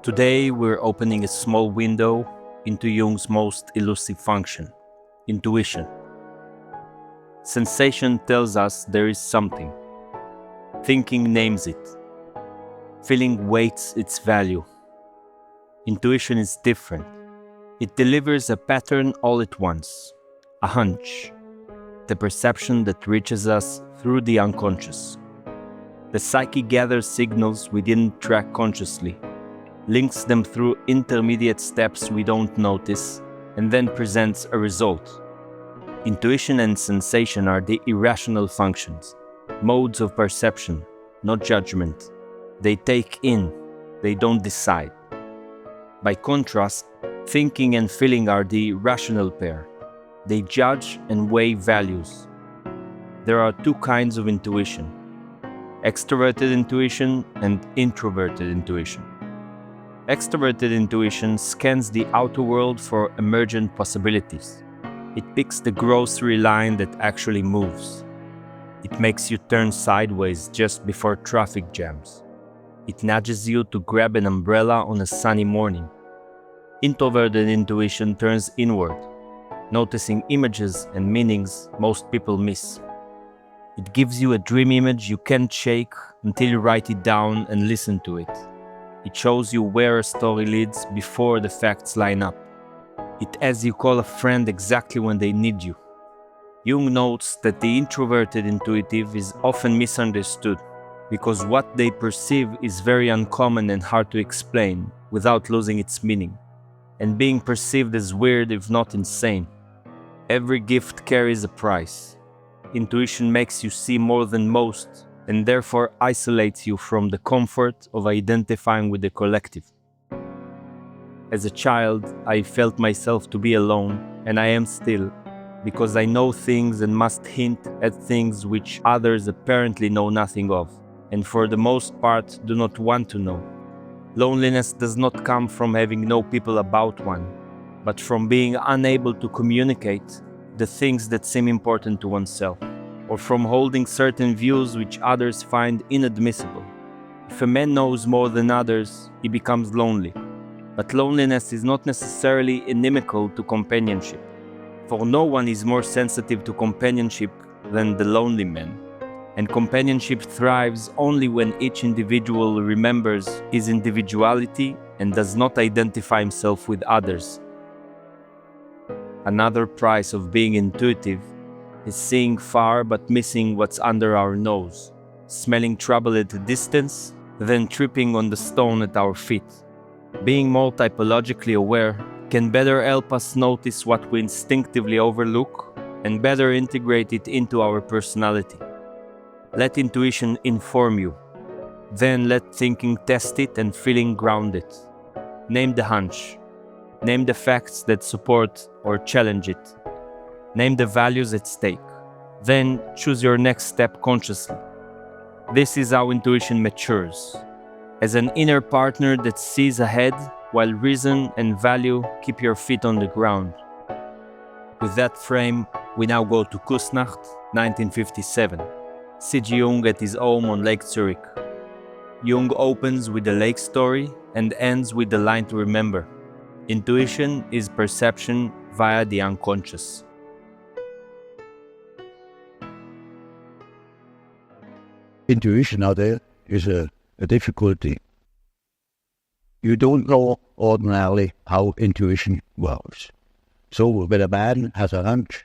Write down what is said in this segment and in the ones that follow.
Today we're opening a small window into Jung's most elusive function, intuition. Sensation tells us there is something. Thinking names it. Feeling weights its value. Intuition is different. It delivers a pattern all at once, a hunch, the perception that reaches us through the unconscious. The psyche gathers signals we didn't track consciously, links them through intermediate steps we don't notice, and then presents a result. Intuition and sensation are the irrational functions, modes of perception, not judgment. They take in, they don't decide. By contrast, thinking and feeling are the rational pair. They judge and weigh values. There are two kinds of intuition: extroverted intuition and introverted intuition. Extroverted intuition scans the outer world for emergent possibilities. It picks the grocery line that actually moves. It makes you turn sideways just before traffic jams. It nudges you to grab an umbrella on a sunny morning. Introverted intuition turns inward, noticing images and meanings most people miss. It gives you a dream image you can't shake until you write it down and listen to it. It shows you where a story leads before the facts line up. It has you call a friend exactly when they need you. Jung notes that the introverted intuitive is often misunderstood because what they perceive is very uncommon and hard to explain without losing its meaning, and being perceived as weird if not insane. Every gift carries a price. Intuition makes you see more than most, and therefore isolates you from the comfort of identifying with the collective. As a child, I felt myself to be alone, and I am still, because I know things and must hint at things which others apparently know nothing of, and for the most part do not want to know. Loneliness does not come from having no people about one, but from being unable to communicate the things that seem important to oneself, or from holding certain views which others find inadmissible. If a man knows more than others, he becomes lonely. But loneliness is not necessarily inimical to companionship, for no one is more sensitive to companionship than the lonely man. And companionship thrives only when each individual remembers his individuality and does not identify himself with others. Another price of being intuitive is seeing far but missing what's under our nose, smelling trouble at a distance, then tripping on the stone at our feet. Being more typologically aware can better help us notice what we instinctively overlook and better integrate it into our personality. Let intuition inform you. Then let thinking test it and feeling ground it. Name the hunch. Name the facts that support or challenge it. Name the values at stake. Then choose your next step consciously. This is how intuition matures, as an inner partner that sees ahead while reason and value keep your feet on the ground. With that frame, we now go to Küsnacht, 1957. C.G. Jung at his home on Lake Zurich. Jung opens with the lake story and ends with the line to remember. Intuition is perception via the unconscious. Intuition out there is a difficulty. You don't know ordinarily how intuition works. So when a man has a hunch,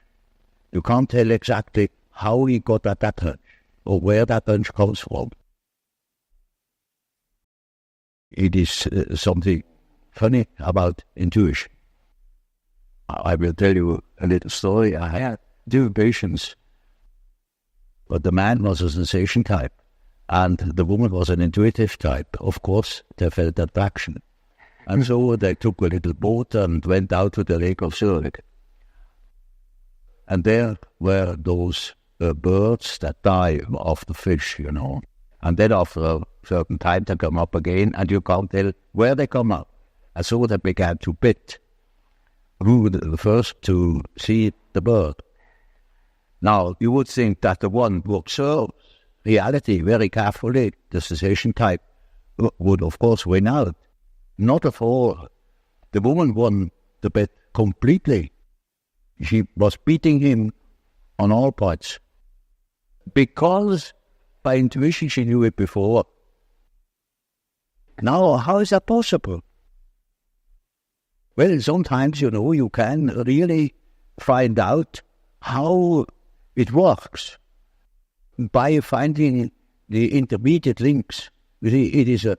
you can't tell exactly how he got at that hunch or where that hunch comes from. It is something funny about intuition. I will tell you a little story. I had two patients, but the man was a sensation type and the woman was an intuitive type. Of course, they felt attraction. And so they took a little boat and went out to the Lake of Zurich. And there were those birds that die of the fish, you know. And then after a certain time they come up again and you can't tell where they come up. And so they began to bid who the first to see the bird. Now, you would think that the one who observes reality very carefully, the sensation type, would of course win out. Not at all. The woman won the bet completely. She was beating him on all points. Because by intuition she knew it before. Now, how is that possible? Well, sometimes, you can really find out how it works by finding the intermediate links. You see, it is a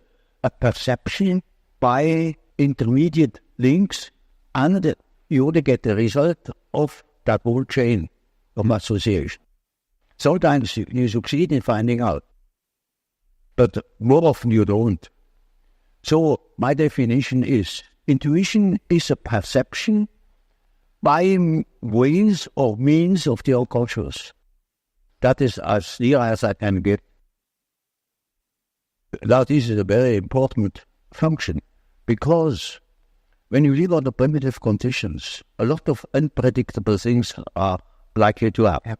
perception by intermediate links, and you only get the result of that whole chain of association. Sometimes you succeed in finding out, but more often you don't. So my definition is, intuition is a perception by ways or means of the unconscious. That is as near as I can get. Now, this is a very important function, because when you live under primitive conditions, a lot of unpredictable things are likely to happen.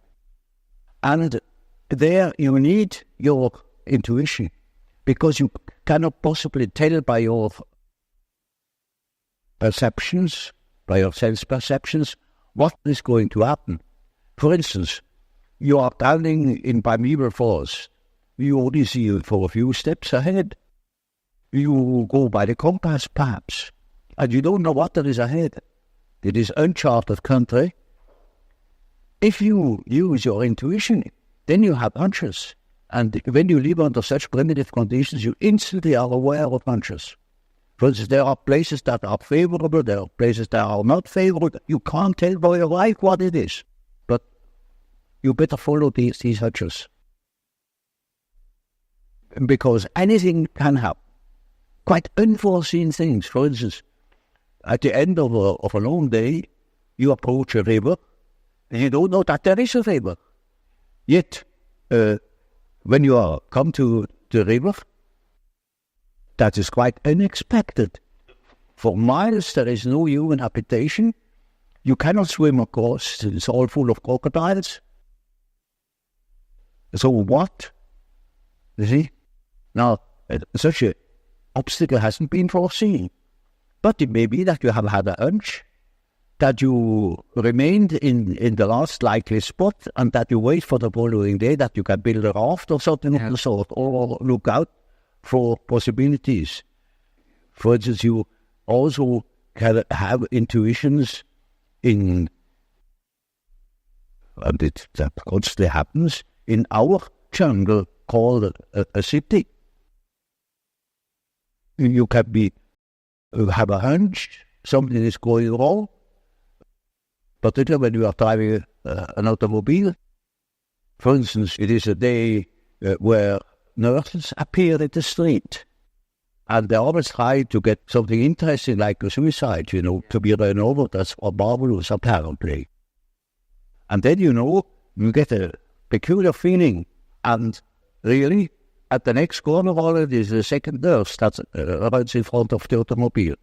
And there you need your intuition, because you cannot possibly tell by your perceptions, by your sense perceptions, what is going to happen. For instance, you are traveling in primeval forest. You only see for a few steps ahead. You go by the compass, perhaps, and you don't know what there is ahead. It is uncharted country. If you use your intuition, then you have hunches. And when you live under such primitive conditions, you instantly are aware of hunches. For instance, there are places that are favorable, there are places that are not favorable. You can't tell by your life what it is. But you better follow these hunches. Because anything can happen. Quite unforeseen things. For instance, at the end of a long day, you approach a river, and you don't know that there is a river. Yet, when you come to the river, that is quite unexpected. For miles, there is no human habitation. You cannot swim across. It's all full of crocodiles. So what? You see? Now, such an obstacle hasn't been foreseen. But it may be that you have had a hunch, that you remained in the last likely spot, and that you wait for the following day, that you can build a raft or something of the sort, or look out for possibilities. For instance, you also can have intuitions and that constantly happens in our jungle called a city. You can have a hunch, something is going wrong, particularly when you are driving an automobile. For instance, it is a day where nurses appear in the street, and they always try to get something interesting like a suicide, to be run over. That's what marvelous, apparently. And then, you get a peculiar feeling, and really, at the next corner already is the second nurse that runs in front of the automobile.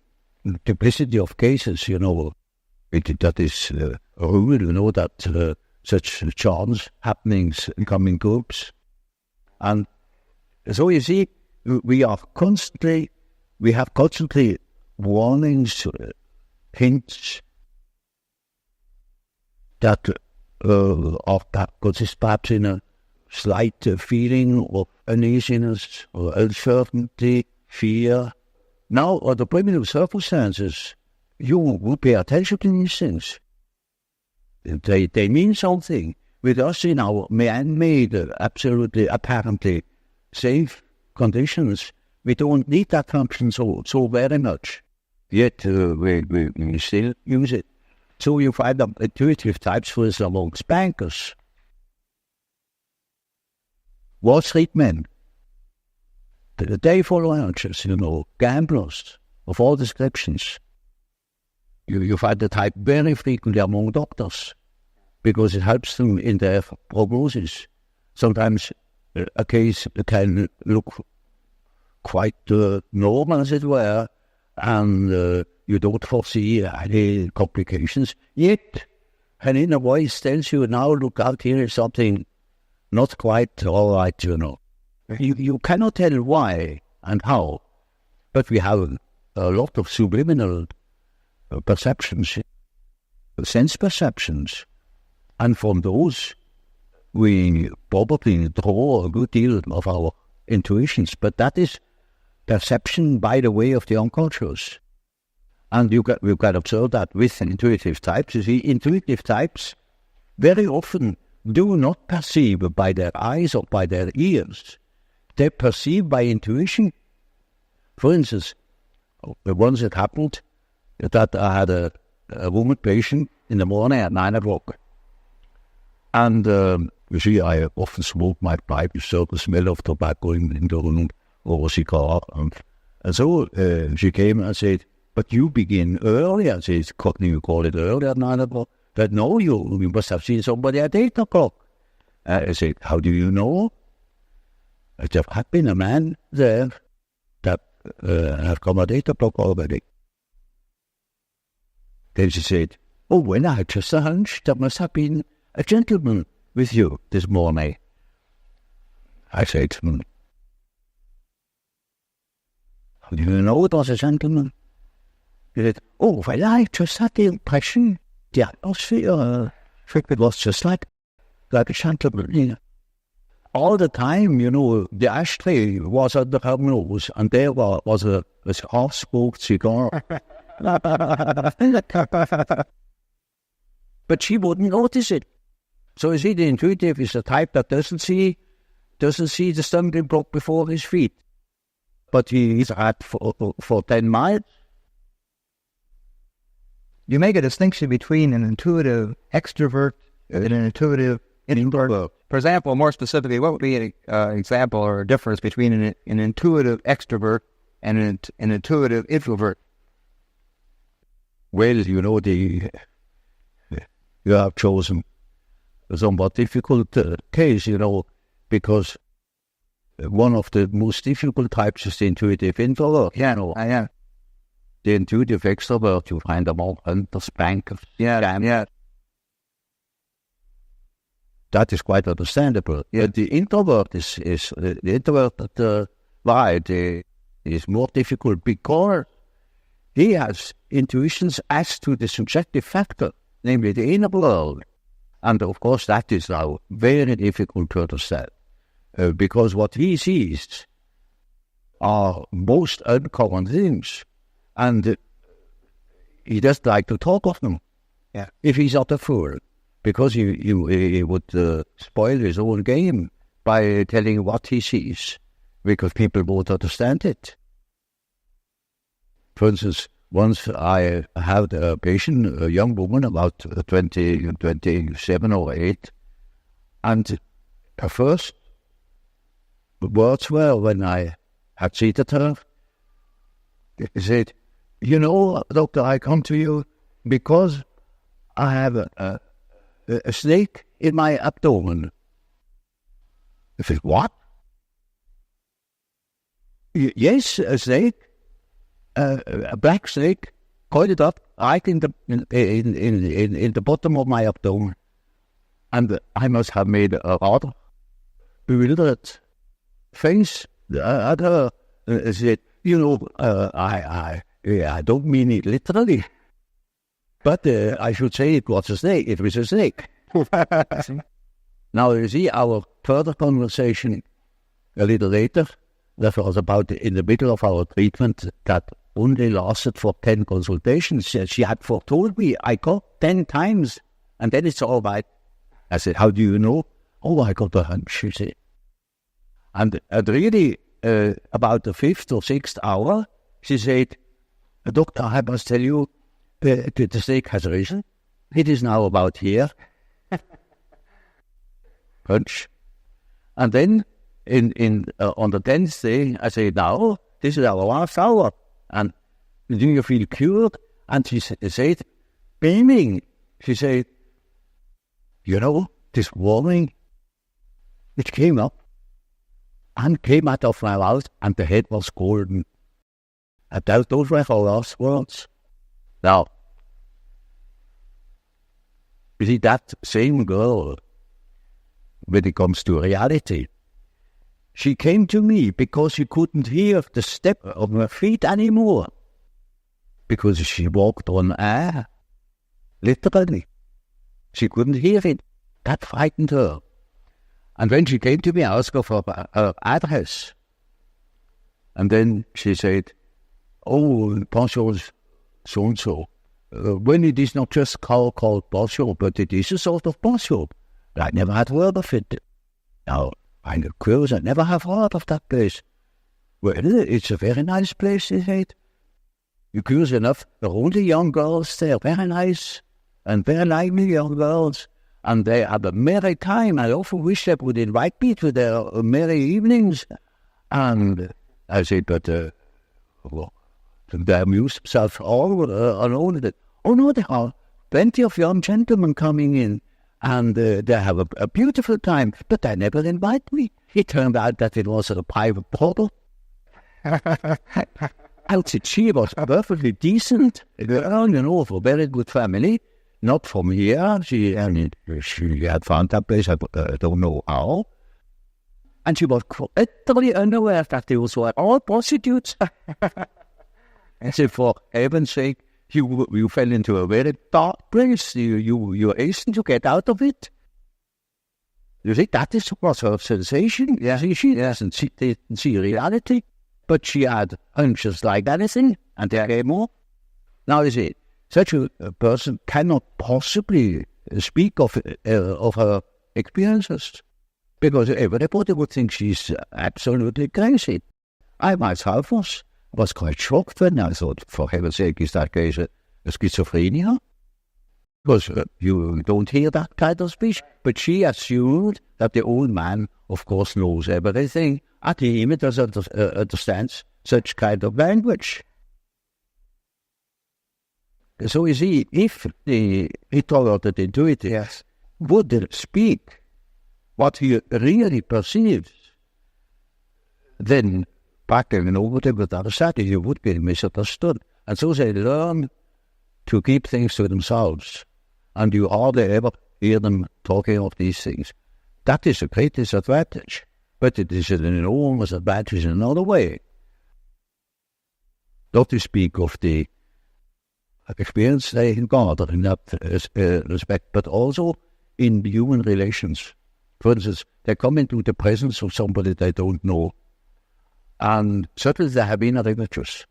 Multiplicity of cases, that is a rule, that such chance happenings come in groups. And so you see, we have constantly warnings, hints that consist perhaps in a slight feeling of uneasiness or uncertainty, fear. Now, under primitive circumstances, you will pay attention to these things. They mean something. With us in our man-made, absolutely, apparently safe conditions, we don't need that function so very much. Yet we still use it. So you find them intuitive types, for instance, amongst bankers, Wall Street men, they follow hunches, gamblers of all descriptions. You find the type very frequently among doctors, because it helps them in their prognosis. Sometimes a case can look quite normal, as it were, and you don't foresee any complications. Yet, an inner voice tells you, now look out, here is something not quite all right, You cannot tell why and how, but we have a lot of subliminal perceptions, sense perceptions. And from those, we probably draw a good deal of our intuitions. But that is perception by the way of the unconscious. And you can observe that with intuitive types. You see, intuitive types very often do not perceive by their eyes or by their ears. They perceive by intuition. For instance, once it happened that I had a woman patient in the morning at 9 o'clock. And you see, I often smoke my pipe, you saw the smell of tobacco in the room, or a cigar. And so she came and said, "But you begin early." I said, "Couldn't you call it early at 9 o'clock?" But no, you must have seen somebody at 8 o'clock. I said, "How do you know?" There had been a man there that had come at 8 o'clock already. Then she said, "Oh, well, I had just a hunch. There must have been a gentleman with you this morning." I said, "How do you know it was a gentleman?" He said, "Oh, well, I just had the impression, the atmosphere, it was just like a gentleman, you know." All the time, you know, the ashtray was under her nose, and there was a half-smoked cigar. But she wouldn't notice it. So you see, the intuitive is the type that doesn't see the stumbling block before his feet. But he's had for 10 miles. You make a distinction between an intuitive extrovert and an intuitive introvert. For example, more specifically, what would be an example or a difference between an intuitive extrovert and an intuitive introvert? Well, you know, you have chosen a somewhat difficult case, you know, because one of the most difficult types is the intuitive introvert. Yeah, you know. yeah. The intuitive extrovert, you find them all hunters, bankers. Yeah. That is quite understandable. Yeah. But the introvert is the introverted variety is more difficult because he has intuitions as to the subjective factor, namely the inner world. And of course, that is now very difficult to understand because what he sees are most uncommon things, and he doesn't like to talk of them. Yeah. If he's not a fool, because he would spoil his own game by telling what he sees, because people won't understand it. For instance, once I had a patient, a young woman, about 27 or 8, and her first words were, when I had seated her, he said, "You know, doctor, I come to you because I have a snake in my abdomen." I said, "What?" "Yes, a snake. A black snake coiled up right in the bottom of my abdomen." And I must have made a rather bewildered face at her. I said, "You know, I don't mean it literally, but I should say it was a snake. It was a snake." Now, you see, our further conversation a little later, that was about in the middle of our treatment that only lasted for 10 consultations. She had foretold me, "I got 10 times, and then it's all right." I said, "How do you know?" "Oh, I got a hunch," she said. And really, about the 5th or 6th hour, she said, "Doctor, I must tell you, the snake has risen. It is now about here." Hunch. And then, on the 10th day, I said, "Now, this is our last hour. And do you feel cured?" And she said, beaming, she said, "You know, this morning, it came up and came out of my mouth, and the head was golden." And those were her last words. Now, you see, that same girl, when it comes to reality, she came to me because she couldn't hear the step of her feet anymore. because she walked on air. Literally. She couldn't hear it. That frightened her. And when she came to me, I asked her for her address. And then she said, "Oh, pension so-and-so. When it is not just called pension, but it is a sort of pension. I never had heard of it. Now, I'm curious, I never have heard of that place. Well, it's a very nice place," she said. "You're curious enough, there are only young girls there, very nice, and very lively young girls. And they have a merry time. I often wish they would invite me to their merry evenings." And I said, "But, well, they amuse themselves all alone." "Oh, no, there are plenty of young gentlemen coming in, and they have a beautiful time, but they never invite me." It turned out that it was a private brothel. I said she was perfectly decent girl, of a very good family. Not from here. She had found that place, I don't know how. And she was utterly unaware that they were all prostitutes. I said, "For heaven's sake, you fell into a very dark place. You hastened to get out of it." You see, that was her sensation. Yeah. She didn't see reality, but she had hunches like anything, and there came more. Now, you see, such a person cannot possibly speak of her experiences, because everybody would think she's absolutely crazy. I myself was quite shocked when I thought, for heaven's sake, is that case a schizophrenia? Because you don't hear that kind of speech. But she assumed that the old man, of course, knows everything, and he even doesn't understands such kind of language. So you see, if the introverted intuitive would speak what he really perceives, then back and over to the other side, he would be misunderstood. And so they learn to keep things to themselves. And you hardly ever hear them talking of these things. That is a great disadvantage. But it is an enormous advantage in another way. Not to speak of the experience they encounter in that respect, but also in human relations. For instance, they come into the presence of somebody they don't know, and suddenly they have inner images.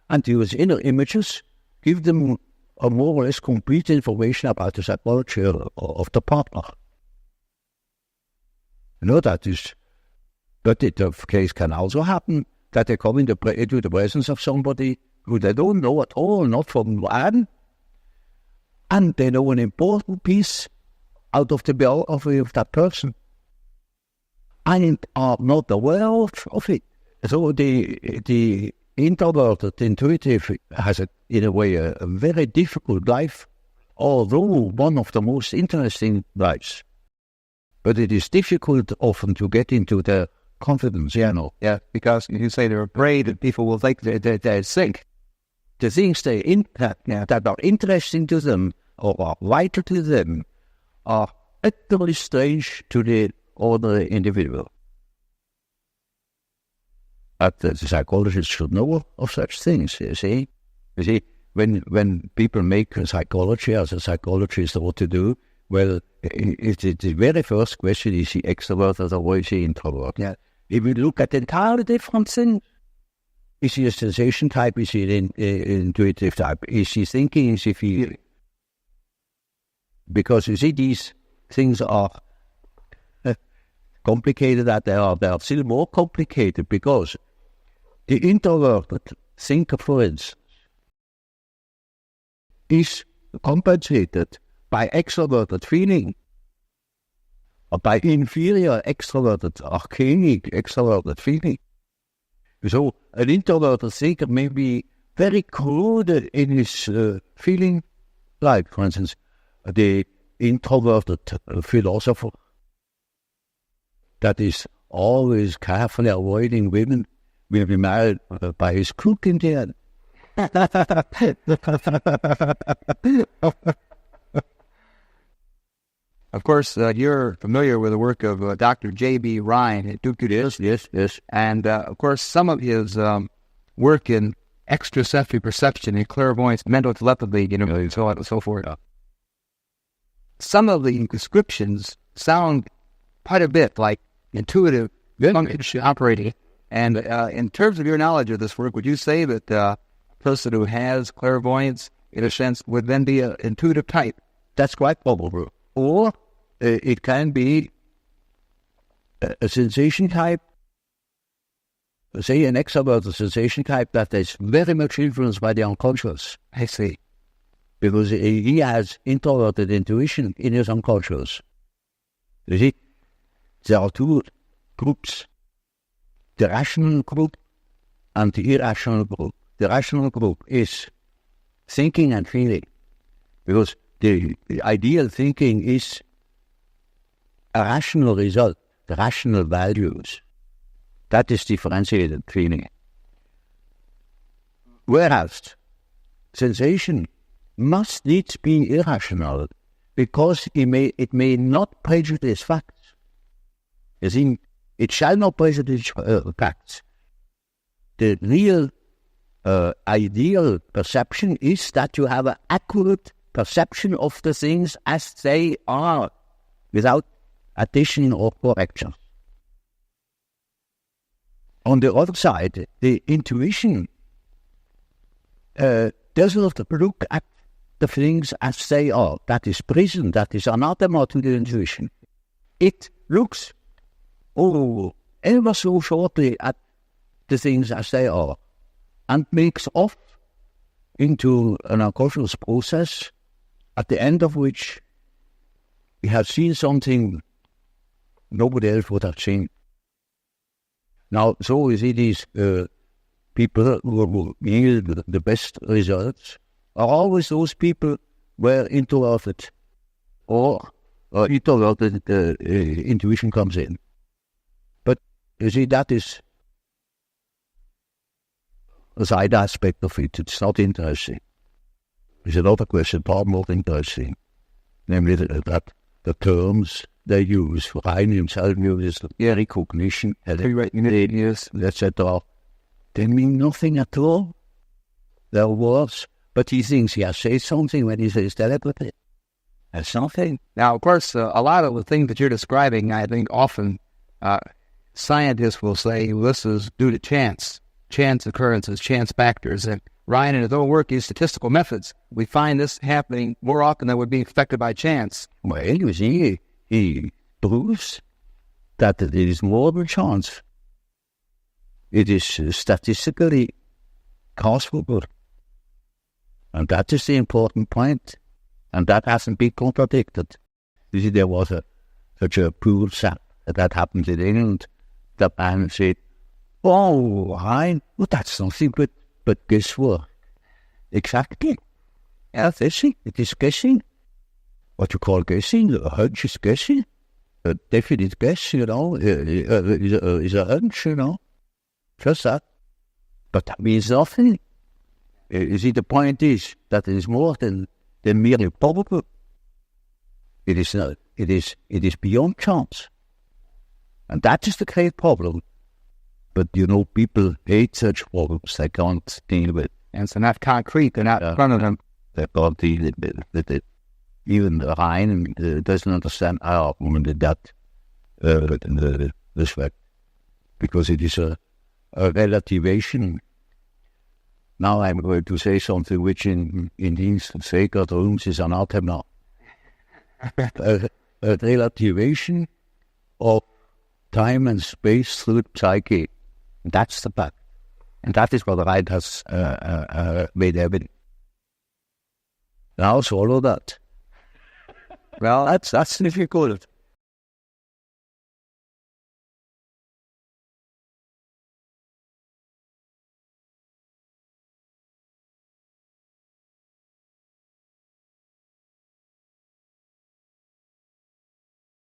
And these inner images give them a more or less complete information about the psychology of the partner. You know, that is, but the case can also happen that they come into the presence of somebody who they don't know at all, not from Adam, and they know an important piece out of the biography of that person, and are not aware of it. So the introverted intuitive has, in a way, a very difficult life, although one of the most interesting lives. But it is difficult often to get into their confidence, you know. Yeah, because you say they're afraid that people will think they're sick. The things that are interesting to them or are vital to them are utterly strange to the ordinary individual. But the psychologist should know of such things, you see. You see, when people make psychology as a psychologist what to do, well, the very first question is he extroverted or is he introverted? Yeah. If we look at entirely different things, is he a sensation type? Is he an intuitive type? Is he thinking? Is he feeling? Because you see, these things are complicated, that they are still more complicated, because the introverted thinker, for instance, is compensated by extroverted feeling, or by inferior extroverted, archaic extroverted feeling. So an introverted thinker may be very crude in his feeling, like, for instance, the introverted philosopher that is always carefully avoiding women will be married by his cook in the end. Of course, you're familiar with the work of Dr. J.B. Rhine at Duke. Yes. And, of course, some of his work in extrasensory perception and clairvoyance, mental telepathy, and so on and so forth. Some of the descriptions sound quite a bit like intuitive function operating. And in terms of your knowledge of this work, would you say that a person who has clairvoyance, in a sense, would then be an intuitive type? That's quite probable. Or it can be a sensation type, say an extroverted sensation type that is very much influenced by the unconscious. I see. Because he has introverted intuition in his unconscious. You see, there are two groups, the rational group and the irrational group. The rational group is thinking and feeling, because the ideal thinking is a rational result, the rational values. That is differentiated feeling. Whereas sensation must needs be irrational, because it may not prejudice facts. You see, it shall not prejudice facts. The real ideal perception is that you have an accurate perception of the things as they are, without addition or correction. On the other side, the intuition does not look at the things as they are. That is prison, that is anathema to the intuition. It looks, ever so shortly at the things as they are, and makes off into an unconscious process, at the end of which we have seen something nobody else would have seen. Now, so you see these people who yield the best results are always those people where introverted or introverted intuition comes in. But you see, that is a side aspect of it. It's not interesting. There's another question, far more interesting, namely that the terms they use, Rhine himself uses recognition, etc. They mean nothing at all. They're words, but he thinks he has said something when he says telepathy. That's nothing. Now, of course, a lot of the things that you're describing, I think often scientists will say, well, this is due to chance occurrences, chance factors. And Rhine, in his own work, used statistical methods. We find this happening more often than would be affected by chance. Well, you see, he proves that it is more of a chance. It is statistically causable. And that is the important point. And that hasn't been contradicted. You see, there was such a pool sap that happened in England. The man said, "Oh, Rhine, well, that's nothing but guesswork." Exactly. Yeah, that's it. It is guessing. What you call guessing, a hunch is guessing. A definite guess, is a hunch, Just that. But that means nothing. You see, the point is that it is more than merely probable. It is not. It is beyond chance. And that is the great problem. But, people hate such problems. They can't deal with it. And so not concrete. They're not in front of them. They can't deal with it. Even Rhine doesn't understand our argument in that respect. Because it is a relativation. Now I'm going to say something which in these sacred rooms is anathema. A relativation of time and space through psyche. That's the fact. And that is what Rhine has made evident. Now swallow that. Well, that's difficult.